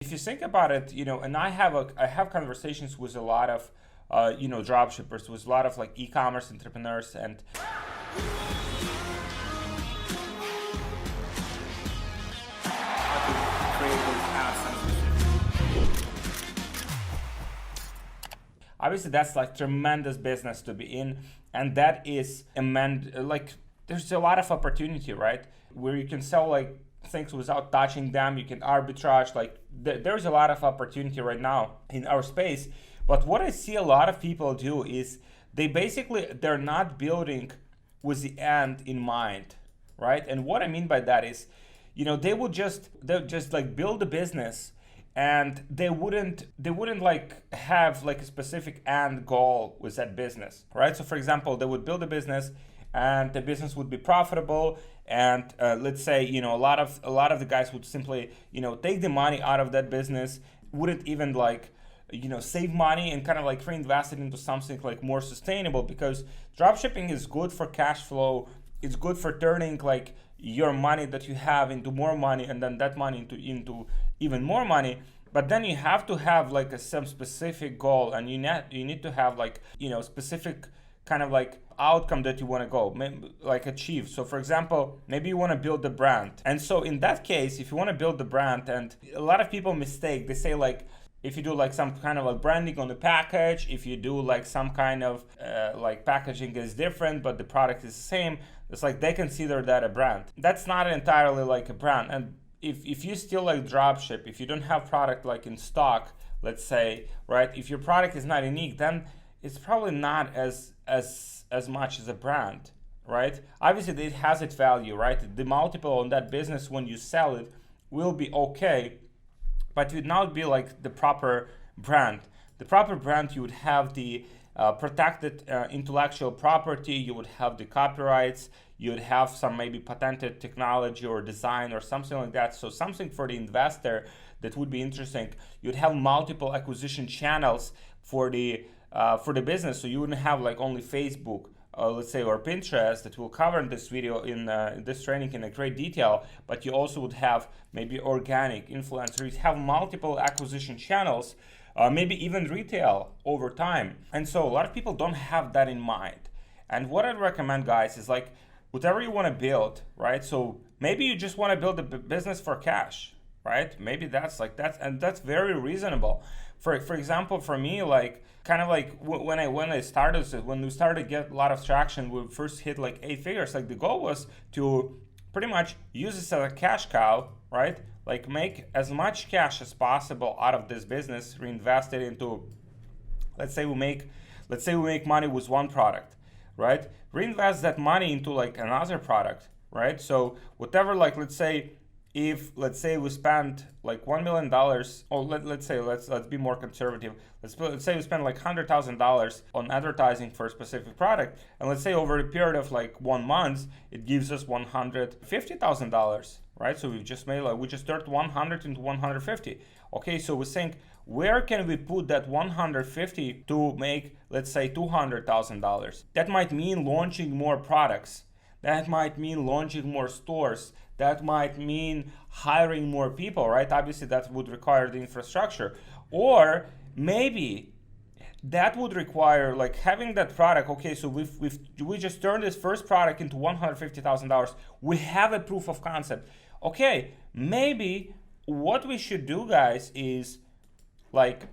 If you think about it, and I have conversations with a lot of drop shippers, with a lot of like e-commerce entrepreneurs, and obviously that's like tremendous business to be in, and that is like there's a lot of opportunity, right? Where you can sell like things without touching them, you can arbitrage, like there's a lot of opportunity right now in our space. But what I see a lot of people do is they're not building with the end in mind, right? And what I mean by that is, they'll just like build a business, and they wouldn't like have like a specific end goal with that business, right? So for example, they would build a business, and the business would be profitable, and let's say a lot of the guys would simply take the money out of that business, wouldn't even like save money and kind of like reinvest it into something like more sustainable, because dropshipping is good for cash flow. It's good for turning like your money that you have into more money, and then that money into even more money. But then you have to have like some specific goal, and you need to have like specific kind of like outcome that you want to go like achieve. So for example, maybe you want to build a brand, and so in that case, if you want to build the brand, and a lot of people mistake, they say like, if you do like some kind of like branding on the package, if you do like some kind of like packaging is different but the product is the same, it's like they consider that a brand. That's not entirely like a brand. And if you still like dropship, if you don't have product like in stock, let's say, right, if your product is not unique, then it's probably not as much as a brand, right? Obviously it has its value, right? The multiple on that business when you sell it will be okay, but it would not be like the proper brand. The proper brand, you would have the protected intellectual property, you would have the copyrights, you would have some maybe patented technology or design or something like that. So something for the investor that would be interesting. You'd have multiple acquisition channels for the business. So you wouldn't have like only Facebook, let's say, or Pinterest, that we'll cover in this video, in this training in a great detail, but you also would have maybe organic influencers, have multiple acquisition channels, maybe even retail over time. And so a lot of people don't have that in mind. And what I'd recommend, guys, is like whatever you want to build, right? So maybe you just want to build a business for cash, right? Maybe that's very reasonable. For example, for me, like kind of like when we started to get a lot of traction, we first hit like 8 figures. Like the goal was to pretty much use this as a cash cow, right? Like make as much cash as possible out of this business, reinvest it into, let's say we make money with one product, right? Reinvest that money into like another product, right? So whatever, like let's say we spend like $1 million, or let's be more conservative. Let's say we spend like $100,000 on advertising for a specific product, and let's say over a period of like 1 month, it gives us $150,000, right? So we just turned 100 into 150. Okay, so we think, where can we put that 150 to make, let's say, $200,000? That might mean launching more products. That might mean launching more stores. That might mean hiring more people, right? Obviously, that would require the infrastructure. Or maybe that would require like having that product. Okay, so we just turned this first product into $150,000. We have a proof of concept. Okay, maybe what we should do, guys, is like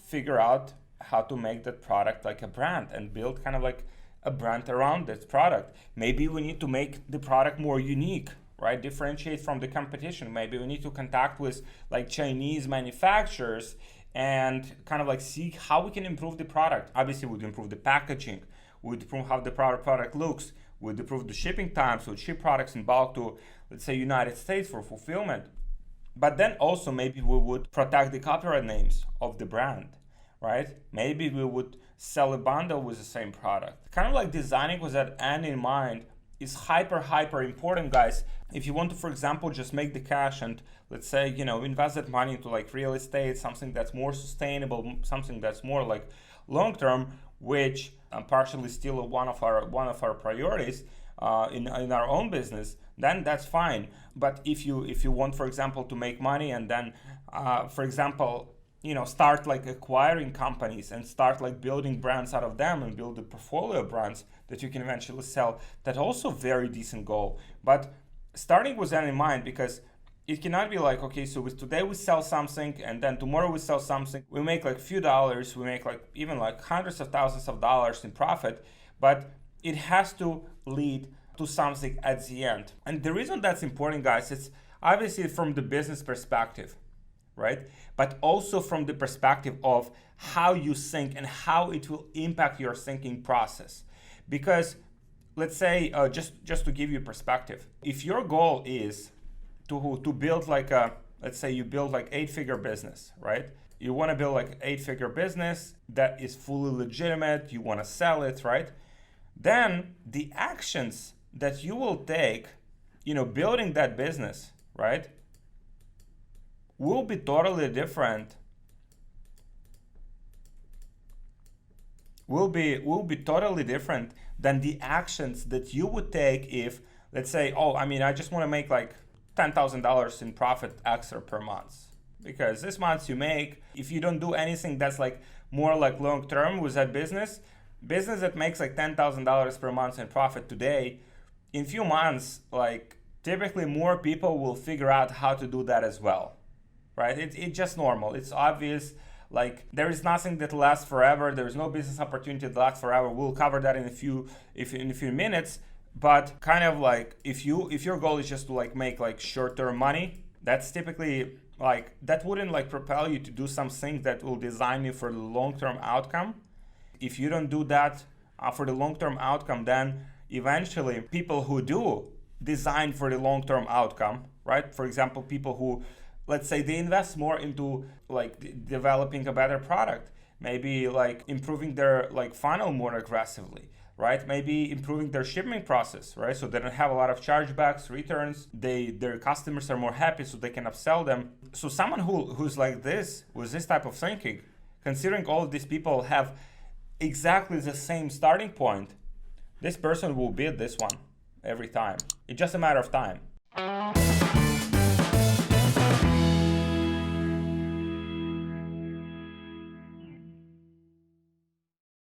figure out how to make that product like a brand and build kind of like a brand around this product. Maybe we need to make the product more unique, right? Differentiate from the competition. Maybe we need to contact with like Chinese manufacturers and kind of like see how we can improve the product. Obviously, we'd improve the packaging, we'd improve how the product looks, we'd improve the shipping times, so we'd ship products in bulk to, let's say, United States for fulfillment. But then also maybe we would protect the copyright names of the brand, right? Maybe we would sell a bundle with the same product. Kind of like designing with that end in mind is hyper important, guys. If you want to, for example, just make the cash and let's say, invest that money into like real estate, something that's more sustainable, something that's more like long term, which partially still one of our priorities in our own business, then that's fine. But if you want, for example, to make money and then for example, start like acquiring companies and start like building brands out of them and build a portfolio of brands that you can eventually sell. That's also a very decent goal. But starting with that in mind, because it cannot be like, okay, so with today we sell something and then tomorrow we sell something. We make like few dollars, we make like even like hundreds of thousands of dollars in profit, but it has to lead to something at the end. And the reason that's important, guys, it's obviously from the business perspective, right? But also from the perspective of how you think and how it will impact your thinking process. Because let's say, just to give you perspective, if your goal is to build like let's say you build like 8-figure business, right? You want to build like 8-figure business that is fully legitimate, you want to sell it, right? Then the actions that you will take, building that business, right, will be totally different. Will be totally different than the actions that you would take if, let's say, I just want to make like $10,000 in profit extra per month. Because this month you make, if you don't do anything that's like more like long term with that business that makes like $10,000 per month in profit today, in few months, like typically more people will figure out how to do that as well, right? It's just normal. It's obvious. Like there is nothing that lasts forever. There is no business opportunity that lasts forever. We'll cover that in a few minutes. But kind of like if your goal is just to like make like short-term money, that's typically like that wouldn't like propel you to do something that will design you for the long-term outcome. If you don't do that for the long-term outcome, then eventually people who do design for the long-term outcome, right? For example, people who, let's say, they invest more into like developing a better product, maybe like improving their like funnel more aggressively, right? Maybe improving their shipping process, right? So they don't have a lot of chargebacks, returns. Their customers are more happy, so they can upsell them. So someone who's like this, with this type of thinking, considering all of these people have exactly the same starting point, this person will beat this one every time. It's just a matter of time.